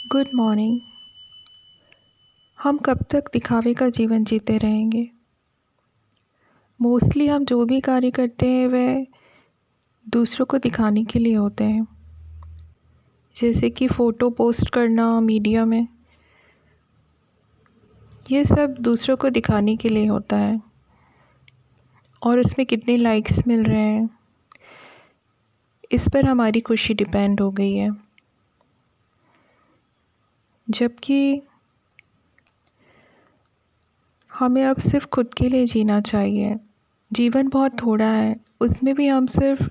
Good morning. हम कब तक दिखावे का जीवन जीते रहेंगे? मोस्टली हम जो भी कार्य करते हैं वह दूसरों को दिखाने के लिए होते हैं। जैसे कि फ़ोटो पोस्ट करना मीडिया में, ये सब दूसरों को दिखाने के लिए होता है। और उसमें कितने लाइक्स मिल रहे हैं, इस पर हमारी खुशी डिपेंड हो गई है। जबकि हमें अब सिर्फ खुद के लिए जीना चाहिए। जीवन बहुत थोड़ा है, उसमें भी हम सिर्फ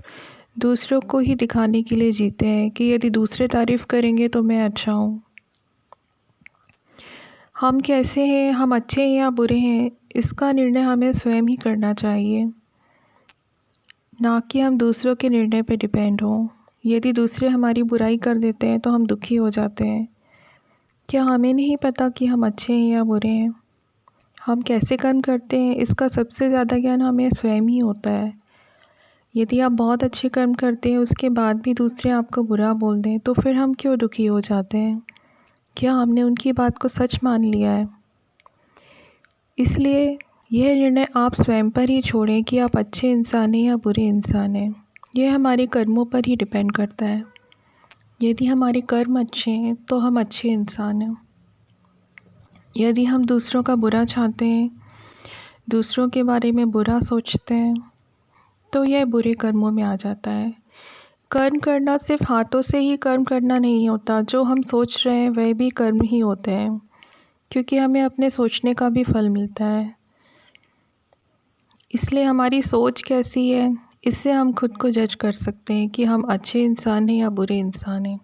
दूसरों को ही दिखाने के लिए जीते हैं कि यदि दूसरे तारीफ़ करेंगे तो मैं अच्छा हूँ। हम कैसे हैं, हम अच्छे हैं या बुरे हैं, इसका निर्णय हमें स्वयं ही करना चाहिए, ना कि हम दूसरों के निर्णय पर डिपेंड हों। यदि दूसरे हमारी बुराई कर देते हैं तो हम दुखी हो जाते हैं। क्या हमें नहीं पता कि हम अच्छे हैं या बुरे हैं? हम कैसे कर्म करते हैं, इसका सबसे ज़्यादा ज्ञान हमें स्वयं ही होता है। यदि आप बहुत अच्छे कर्म करते हैं, उसके बाद भी दूसरे आपको बुरा बोल दें, तो फिर हम क्यों दुखी हो जाते हैं? क्या हमने उनकी बात को सच मान लिया है? इसलिए यह निर्णय आप स्वयं पर ही छोड़ें कि आप अच्छे इंसान हैं या बुरे इंसान हैं। यह हमारे कर्मों पर ही डिपेंड करता है। यदि हमारे कर्म अच्छे हैं तो हम अच्छे इंसान हैं। यदि हम दूसरों का बुरा चाहते हैं, दूसरों के बारे में बुरा सोचते हैं, तो यह बुरे कर्मों में आ जाता है। कर्म करना सिर्फ हाथों से ही कर्म करना नहीं होता, जो हम सोच रहे हैं वह भी कर्म ही होते हैं, क्योंकि हमें अपने सोचने का भी फल मिलता है। इसलिए हमारी सोच कैसी है, इससे हम खुद को जज कर सकते हैं कि हम अच्छे इंसान हैं या बुरे इंसान हैं।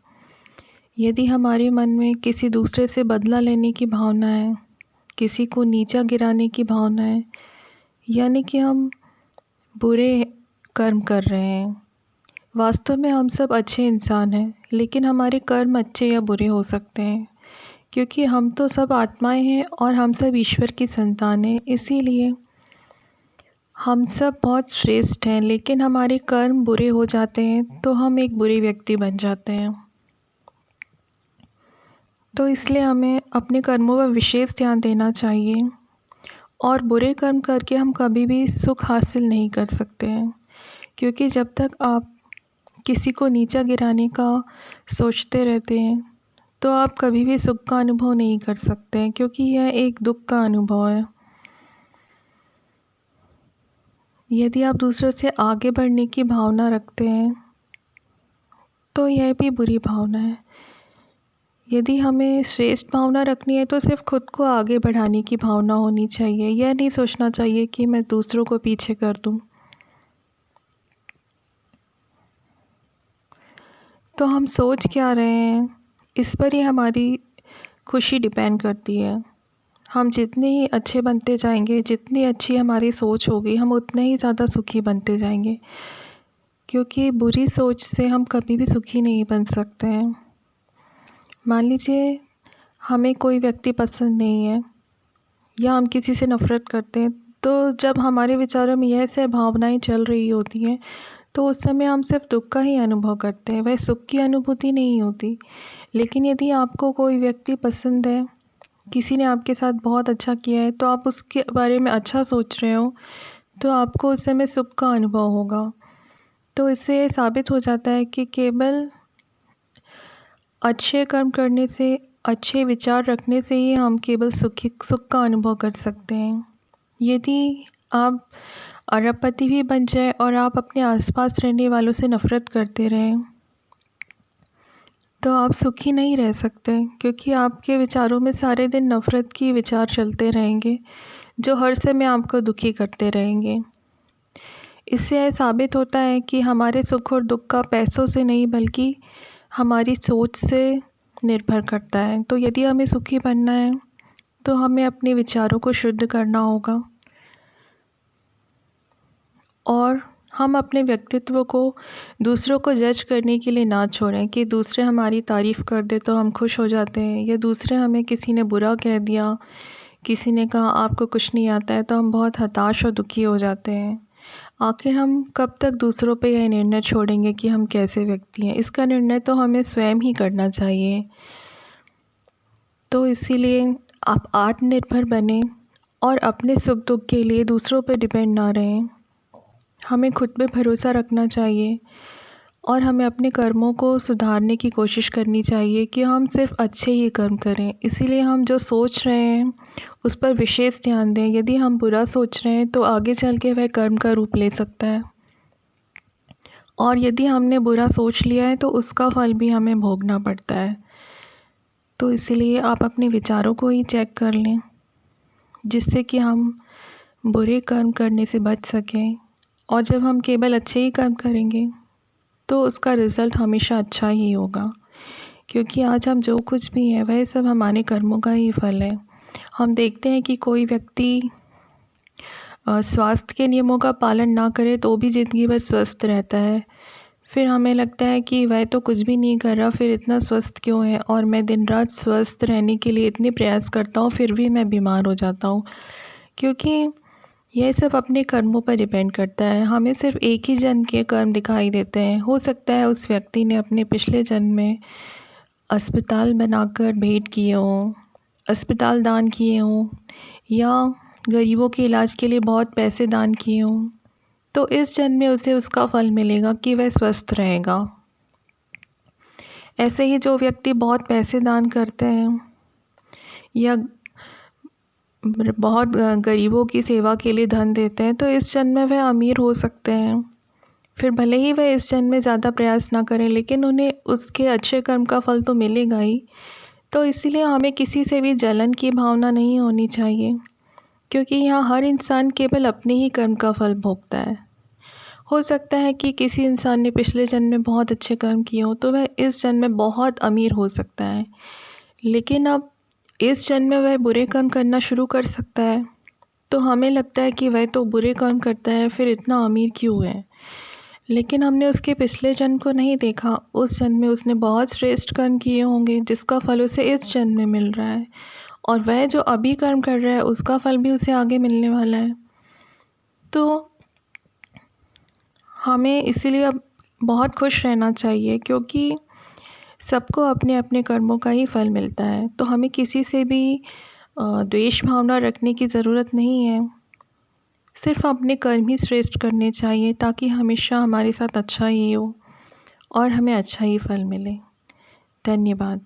यदि हमारे मन में किसी दूसरे से बदला लेने की भावना है, किसी को नीचा गिराने की भावना है, यानी कि हम बुरे कर्म कर रहे हैं। वास्तव में हम सब अच्छे इंसान हैं, लेकिन हमारे कर्म अच्छे या बुरे हो सकते हैं, क्योंकि हम तो सब आत्माएं हैं और हम सब ईश्वर की संतान हैं। इसीलिए हम सब बहुत श्रेष्ठ हैं, लेकिन हमारे कर्म बुरे हो जाते हैं तो हम एक बुरे व्यक्ति बन जाते हैं। तो इसलिए हमें अपने कर्मों पर विशेष ध्यान देना चाहिए, और बुरे कर्म करके हम कभी भी सुख हासिल नहीं कर सकते हैं, क्योंकि जब तक आप किसी को नीचा गिराने का सोचते रहते हैं तो आप कभी भी सुख का अनुभव नहीं कर सकते हैं, क्योंकि यह एक दुख का अनुभव है। यदि आप दूसरों से आगे बढ़ने की भावना रखते हैं तो यह भी बुरी भावना है। यदि हमें श्रेष्ठ भावना रखनी है तो सिर्फ खुद को आगे बढ़ाने की भावना होनी चाहिए। यह नहीं सोचना चाहिए कि मैं दूसरों को पीछे कर दूं। तो हम सोच क्या रहे हैं, इस पर ही हमारी खुशी डिपेंड करती है। हम जितने ही अच्छे बनते जाएंगे, जितनी अच्छी हमारी सोच होगी, हम उतने ही ज़्यादा सुखी बनते जाएंगे, क्योंकि बुरी सोच से हम कभी भी सुखी नहीं बन सकते हैं। मान लीजिए हमें कोई व्यक्ति पसंद नहीं है या हम किसी से नफ़रत करते हैं, तो जब हमारे विचारों में यह सब भावनाएं चल रही होती हैं तो उस समय हम सिर्फ दुख का ही अनुभव करते हैं, वह सुख की अनुभूति नहीं होती। लेकिन यदि आपको कोई व्यक्ति पसंद है, किसी ने आपके साथ बहुत अच्छा किया है, तो आप उसके बारे में अच्छा सोच रहे हो, तो आपको उस समय सुख का अनुभव होगा। तो इससे साबित हो जाता है कि केवल अच्छे कर्म करने से, अच्छे विचार रखने से ही हम केवल सुख का अनुभव कर सकते हैं। यदि आप अरबपति भी बन जाए और आप अपने आसपास रहने वालों से नफ़रत करते रहें, तो आप सुखी नहीं रह सकते, क्योंकि आपके विचारों में सारे दिन नफ़रत की विचार चलते रहेंगे, जो हर समय आपको दुखी करते रहेंगे। इससे यह साबित होता है कि हमारे सुख और दुख का पैसों से नहीं बल्कि हमारी सोच से निर्भर करता है। तो यदि हमें सुखी बनना है तो हमें अपने विचारों को शुद्ध करना होगा, और हम अपने व्यक्तित्व को दूसरों को जज करने के लिए ना छोड़ें कि दूसरे हमारी तारीफ़ कर दे तो हम खुश हो जाते हैं, या दूसरे हमें किसी ने बुरा कह दिया, किसी ने कहा आपको कुछ नहीं आता है, तो हम बहुत हताश और दुखी हो जाते हैं। आखिर हम कब तक दूसरों पे यह निर्णय छोड़ेंगे कि हम कैसे व्यक्ति हैं? इसका निर्णय तो हमें स्वयं ही करना चाहिए। तो इसीलिए आप आत्मनिर्भर बने और अपने सुख दुख के लिए दूसरों पर डिपेंड ना रहें। हमें खुद पे भरोसा रखना चाहिए और हमें अपने कर्मों को सुधारने की कोशिश करनी चाहिए कि हम सिर्फ अच्छे ही कर्म करें। इसीलिए हम जो सोच रहे हैं उस पर विशेष ध्यान दें। यदि हम बुरा सोच रहे हैं तो आगे चल के वह कर्म का रूप ले सकता है, और यदि हमने बुरा सोच लिया है तो उसका फल भी हमें भोगना पड़ता है। तो इसीलिए आप अपने विचारों को ही चेक कर लें, जिससे कि हम बुरे कर्म करने से बच सकें। और जब हम केवल अच्छे ही कर्म करेंगे तो उसका रिज़ल्ट हमेशा अच्छा ही होगा, क्योंकि आज हम जो कुछ भी है वह सब हमारे कर्मों का ही फल है। हम देखते हैं कि कोई व्यक्ति स्वास्थ्य के नियमों का पालन ना करे तो भी ज़िंदगी भर स्वस्थ रहता है। फिर हमें लगता है कि वह तो कुछ भी नहीं कर रहा, फिर इतना स्वस्थ क्यों है, और मैं दिन रात स्वस्थ रहने के लिए इतने प्रयास करता हूँ फिर भी मैं बीमार हो जाता हूँ। क्योंकि यह सब अपने कर्मों पर डिपेंड करता है। हमें सिर्फ एक ही जन्म के कर्म दिखाई देते हैं। हो सकता है उस व्यक्ति ने अपने पिछले जन्म में अस्पताल बनाकर भेंट किए हों, अस्पताल दान किए हों, या गरीबों के इलाज के लिए बहुत पैसे दान किए हों। तो इस जन्म में उसे उसका फल मिलेगा कि वह स्वस्थ रहेगा। ऐसे ही जो व्यक्ति बहुत पैसे दान करते हैं या बहुत गरीबों की सेवा के लिए धन देते हैं, तो इस जन्म में वह अमीर हो सकते हैं। फिर भले ही वह इस जन्म में ज़्यादा प्रयास ना करें, लेकिन उन्हें उसके अच्छे कर्म का फल तो मिलेगा ही। तो इसीलिए हमें किसी से भी जलन की भावना नहीं होनी चाहिए, क्योंकि यहाँ हर इंसान केवल अपने ही कर्म का फल भोगता है। हो सकता है कि किसी इंसान ने पिछले जन्म में बहुत अच्छे कर्म किए हों तो वह इस जन्म में बहुत अमीर हो सकता है, लेकिन अब इस जन्म में वह बुरे कर्म करना शुरू कर सकता है। तो हमें लगता है कि वह तो बुरे कर्म करता है फिर इतना अमीर क्यों है, लेकिन हमने उसके पिछले जन्म को नहीं देखा। उस जन्म में उसने बहुत श्रेष्ठ कर्म किए होंगे जिसका फल उसे इस जन्म में मिल रहा है, और वह जो अभी कर्म कर रहा है उसका फल भी उसे आगे मिलने वाला है। तो हमें इसीलिए अब बहुत खुश रहना चाहिए, क्योंकि सबको अपने अपने कर्मों का ही फल मिलता है। तो हमें किसी से भी द्वेष भावना रखने की ज़रूरत नहीं है। सिर्फ अपने कर्म ही श्रेष्ठ करने चाहिए, ताकि हमेशा हमारे साथ अच्छा ही हो और हमें अच्छा ही फल मिले। धन्यवाद।